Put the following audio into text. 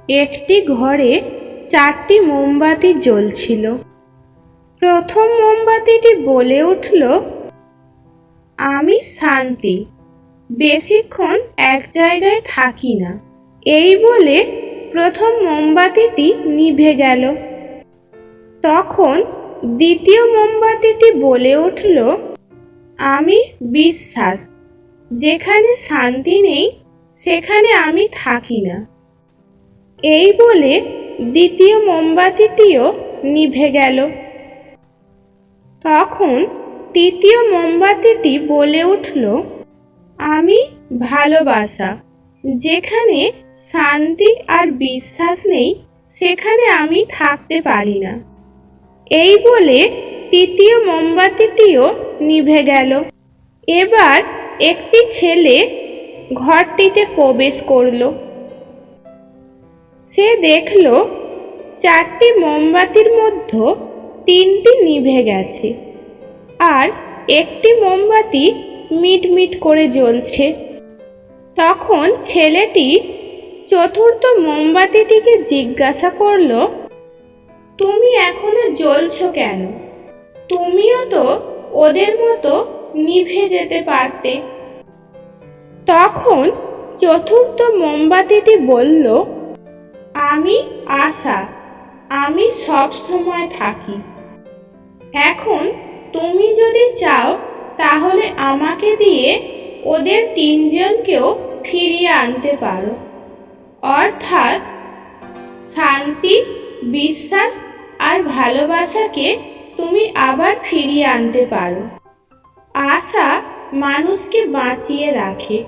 একটি ঘরে 4টি মোমবাতি জ্বলছিল। প্রথম মোমবাতিটি বলে উঠল, আমি শান্তি, বেশিক্ষণ এক জায়গায় থাকি না। এই বলে প্রথম মোমবাতিটি নিভে গেল। তখন দ্বিতীয় মোমবাতিটি বলে উঠল, আমি বিশ্বাস, যেখানে শান্তি নেই সেখানে আমি থাকি না। এই বলে দ্বিতীয় মোমবাতিটিও নিভে গেল। তখন তৃতীয় মোমবাতিটি বলে উঠল, আমি ভালোবাসা, যেখানে শান্তি আর বিশ্বাস নেই সেখানে আমি থাকতে পারি না। এই বলে তৃতীয় মোমবাতিটিও নিভে গেল। এবার একটি ছেলে ঘরটিতে প্রবেশ করল। সে দেখল 4টি মোমবাতির মধ্যে 3টি নিভে গেছে, আর একটি মোমবাতি মিটমিট করে জ্বলছে। তখন ছেলেটি চতুর্থ মোমবাতিটিকে জিজ্ঞাসা করল, তুমি এখনো জ্বলছো কেন? তুমিও তো ওদের মতো নিভে যেতে পারতে। তখন চতুর্থ মোমবাতিটি বলল, আমি আশা, আমি সব সময় থাকি। এখন তুমি যদি চাও তাহলে আমাকে দিয়ে ওদের 3জনকেও ফিরিয়ে আনতে পারো, অর্থাৎ শান্তি, বিশ্বাস আর ভালোবাসাকে তুমি আবার ফিরিয়ে আনতে পারো। আশা মানুষকে বাঁচিয়ে রাখে।